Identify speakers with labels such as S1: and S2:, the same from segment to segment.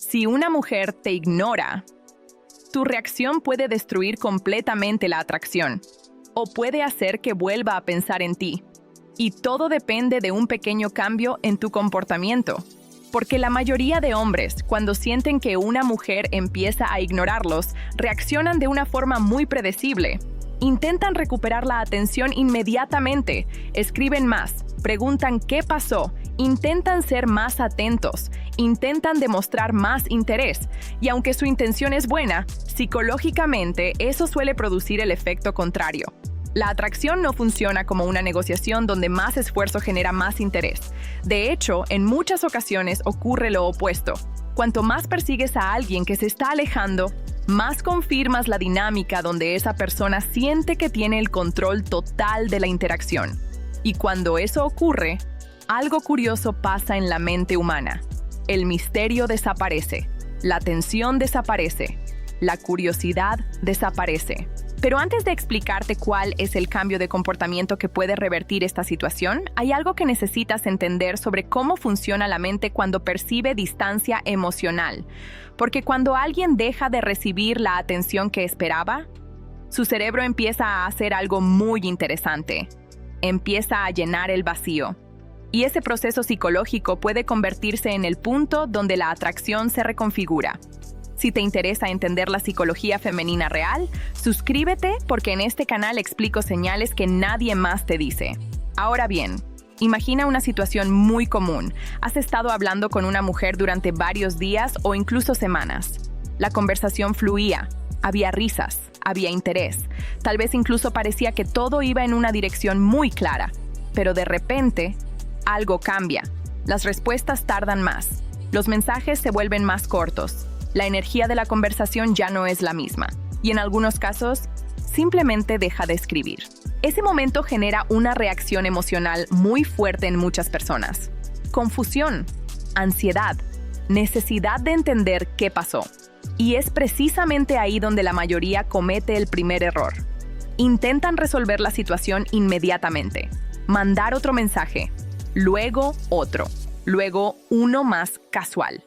S1: Si una mujer te ignora, tu reacción puede destruir completamente la atracción o puede hacer que vuelva a pensar en ti. Y todo depende de un pequeño cambio en tu comportamiento. Porque la mayoría de hombres, cuando sienten que una mujer empieza a ignorarlos, reaccionan de una forma muy predecible. Intentan recuperar la atención inmediatamente, escriben más, preguntan qué pasó, intentan ser más atentos, intentan demostrar más interés, y aunque su intención es buena, psicológicamente eso suele producir el efecto contrario. La atracción no funciona como una negociación donde más esfuerzo genera más interés. De hecho, en muchas ocasiones ocurre lo opuesto. Cuanto más persigues a alguien que se está alejando, más confirmas la dinámica donde esa persona siente que tiene el control total de la interacción. Y cuando eso ocurre, algo curioso pasa en la mente humana. El misterio desaparece, la tensión desaparece, la curiosidad desaparece. Pero antes de explicarte cuál es el cambio de comportamiento que puede revertir esta situación, hay algo que necesitas entender sobre cómo funciona la mente cuando percibe distancia emocional. Porque cuando alguien deja de recibir la atención que esperaba, su cerebro empieza a hacer algo muy interesante. Empieza a llenar el vacío. Y ese proceso psicológico puede convertirse en el punto donde la atracción se reconfigura. Si te interesa entender la psicología femenina real, suscríbete porque en este canal explico señales que nadie más te dice. Ahora bien, imagina una situación muy común. Has estado hablando con una mujer durante varios días o incluso semanas. La conversación fluía, había risas, había interés. Tal vez incluso parecía que todo iba en una dirección muy clara. Pero de repente, algo cambia. Las respuestas tardan más. Los mensajes se vuelven más cortos. La energía de la conversación ya no es la misma. Y en algunos casos, simplemente deja de escribir. Ese momento genera una reacción emocional muy fuerte en muchas personas. Confusión, ansiedad, necesidad de entender qué pasó. Y es precisamente ahí donde la mayoría comete el primer error. Intentan resolver la situación inmediatamente. Mandar otro mensaje, luego otro, luego uno más casual.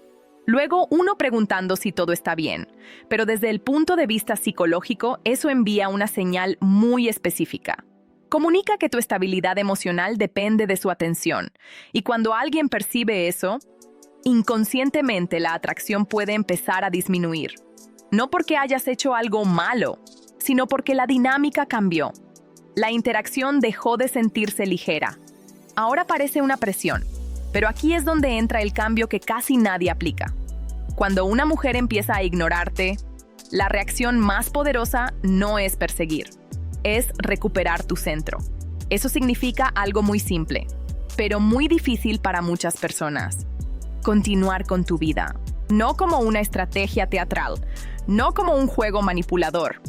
S1: Luego uno preguntando si todo está bien, pero desde el punto de vista psicológico, eso envía una señal muy específica. Comunica que tu estabilidad emocional depende de su atención, y cuando alguien percibe eso, inconscientemente la atracción puede empezar a disminuir. No porque hayas hecho algo malo, sino porque la dinámica cambió. La interacción dejó de sentirse ligera. Ahora parece una presión. Pero aquí es donde entra el cambio que casi nadie aplica. Cuando una mujer empieza a ignorarte, la reacción más poderosa no es perseguir, es recuperar tu centro. Eso significa algo muy simple, pero muy difícil para muchas personas. Continuar con tu vida, no como una estrategia teatral, no como un juego manipulador,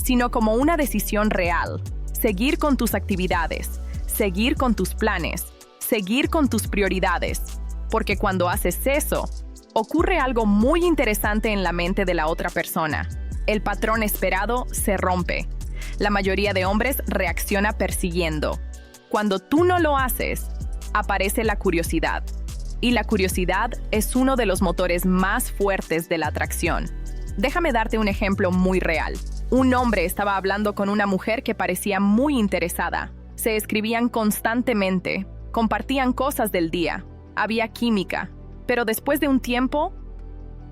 S1: sino como una decisión real. Seguir con tus actividades, seguir con tus planes, seguir con tus prioridades, porque cuando haces eso, ocurre algo muy interesante en la mente de la otra persona. El patrón esperado se rompe. La mayoría de hombres reacciona persiguiendo. Cuando tú no lo haces, aparece la curiosidad. Y la curiosidad es uno de los motores más fuertes de la atracción. Déjame darte un ejemplo muy real. Un hombre estaba hablando con una mujer que parecía muy interesada. Se escribían constantemente. Compartían cosas del día, había química, pero después de un tiempo,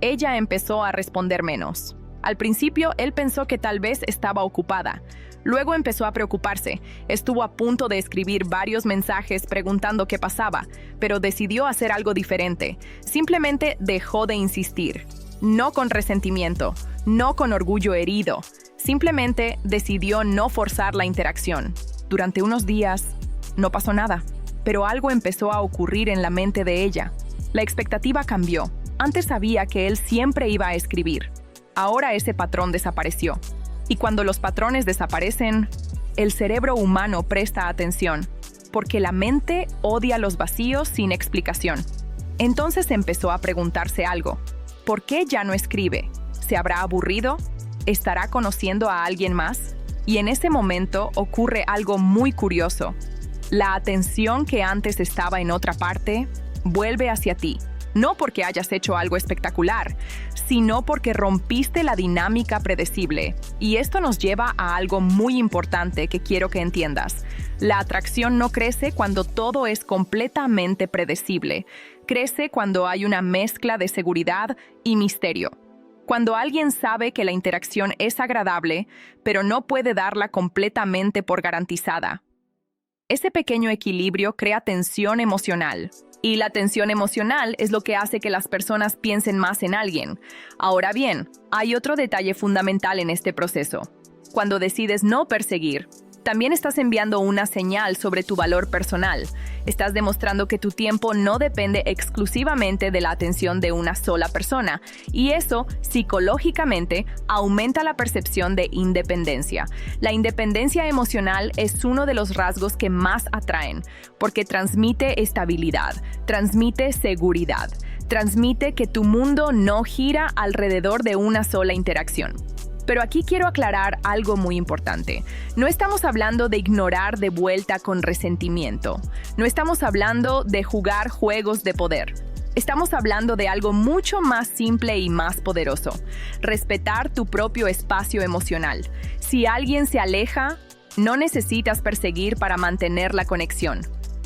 S1: ella empezó a responder menos. Al principio, él pensó que tal vez estaba ocupada. Luego empezó a preocuparse. Estuvo a punto de escribir varios mensajes preguntando qué pasaba, pero decidió hacer algo diferente. Simplemente dejó de insistir. No con resentimiento, no con orgullo herido. Simplemente decidió no forzar la interacción. Durante unos días, no pasó nada. Pero algo empezó a ocurrir en la mente de ella. La expectativa cambió. Antes sabía que él siempre iba a escribir. Ahora ese patrón desapareció. Y cuando los patrones desaparecen, el cerebro humano presta atención, porque la mente odia los vacíos sin explicación. Entonces empezó a preguntarse algo. ¿Por qué ya no escribe? ¿Se habrá aburrido? ¿Estará conociendo a alguien más? Y en ese momento ocurre algo muy curioso. La atención que antes estaba en otra parte vuelve hacia ti. no porque hayas hecho algo espectacular, sino porque rompiste la dinámica predecible. Y esto nos lleva a algo muy importante que quiero que entiendas. La atracción no crece cuando todo es completamente predecible. Crece cuando hay una mezcla de seguridad y misterio. Cuando alguien sabe que la interacción es agradable, pero no puede darla completamente por garantizada. Ese pequeño equilibrio crea tensión emocional. Y la tensión emocional es lo que hace que las personas piensen más en alguien. Ahora bien, hay otro detalle fundamental en este proceso. Cuando decides no perseguir, también estás enviando una señal sobre tu valor personal. Estás demostrando que tu tiempo no depende exclusivamente de la atención de una sola persona, y eso, psicológicamente, aumenta la percepción de independencia. La independencia emocional es uno de los rasgos que más atraen, porque transmite estabilidad, transmite seguridad, transmite que tu mundo no gira alrededor de una sola interacción. Pero aquí quiero aclarar algo muy importante. No estamos hablando de ignorar de vuelta con resentimiento. No estamos hablando de jugar juegos de poder. Estamos hablando de algo mucho más simple y más poderoso. Respetar tu propio espacio emocional. Si alguien se aleja, no necesitas perseguir para mantener la conexión.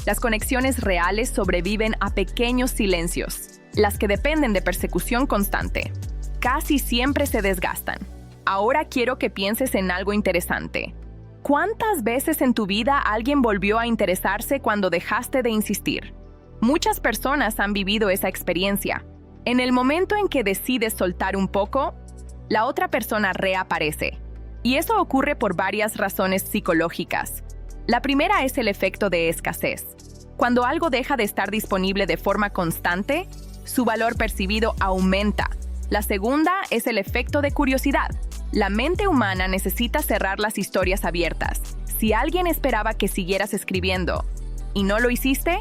S1: Las conexiones reales sobreviven a pequeños silencios. Las que dependen de persecución constante casi siempre se desgastan. Ahora quiero que pienses en algo interesante. ¿Cuántas veces en tu vida alguien volvió a interesarse cuando dejaste de insistir? Muchas personas han vivido esa experiencia. En el momento en que decides soltar un poco, la otra persona reaparece. Y eso ocurre por varias razones psicológicas. La primera es el efecto de escasez. Cuando algo deja de estar disponible de forma constante, su valor percibido aumenta. La segunda es el efecto de curiosidad. La mente humana necesita cerrar las historias abiertas. Si alguien esperaba que siguieras escribiendo y no lo hiciste,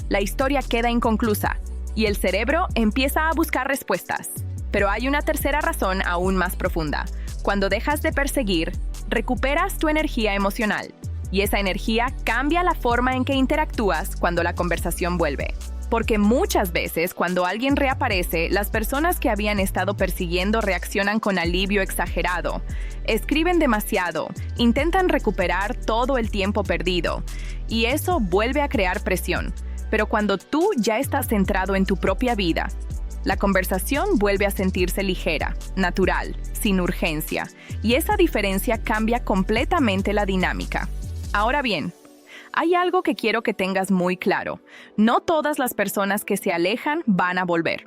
S1: la historia queda inconclusa y el cerebro empieza a buscar respuestas. Pero hay una tercera razón aún más profunda. Cuando dejas de perseguir, recuperas tu energía emocional y esa energía cambia la forma en que interactúas cuando la conversación vuelve. Porque muchas veces, cuando alguien reaparece, las personas que habían estado persiguiendo reaccionan con alivio exagerado, escriben demasiado, intentan recuperar todo el tiempo perdido, y eso vuelve a crear presión. Pero cuando tú ya estás centrado en tu propia vida, la conversación vuelve a sentirse ligera, natural, sin urgencia, y esa diferencia cambia completamente la dinámica. Ahora bien, hay algo que quiero que tengas muy claro. No todas las personas que se alejan van a volver.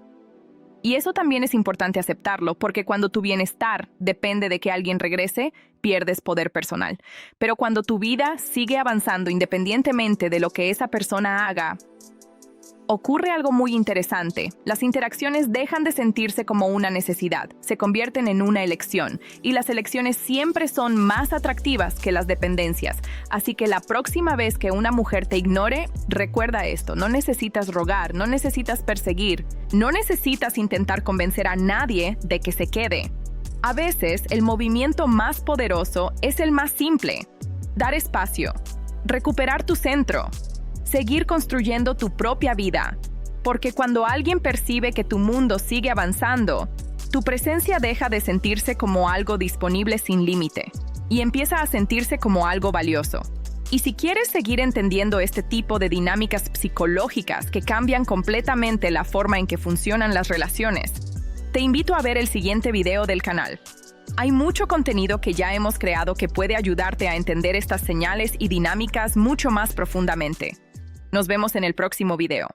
S1: Y eso también es importante aceptarlo, porque cuando tu bienestar depende de que alguien regrese, pierdes poder personal. Pero cuando tu vida sigue avanzando independientemente de lo que esa persona haga, ocurre algo muy interesante. Las interacciones dejan de sentirse como una necesidad, se convierten en una elección, y las elecciones siempre son más atractivas que las dependencias. Así que la próxima vez que una mujer te ignore, recuerda esto: no necesitas rogar, no necesitas perseguir, no necesitas intentar convencer a nadie de que se quede. A veces, el movimiento más poderoso es el más simple: dar espacio, recuperar tu centro, seguir construyendo tu propia vida, porque cuando alguien percibe que tu mundo sigue avanzando, tu presencia deja de sentirse como algo disponible sin límite y empieza a sentirse como algo valioso. Y si quieres seguir entendiendo este tipo de dinámicas psicológicas que cambian completamente la forma en que funcionan las relaciones, te invito a ver el siguiente video del canal. Hay mucho contenido que ya hemos creado que puede ayudarte a entender estas señales y dinámicas mucho más profundamente. Nos vemos en el próximo video.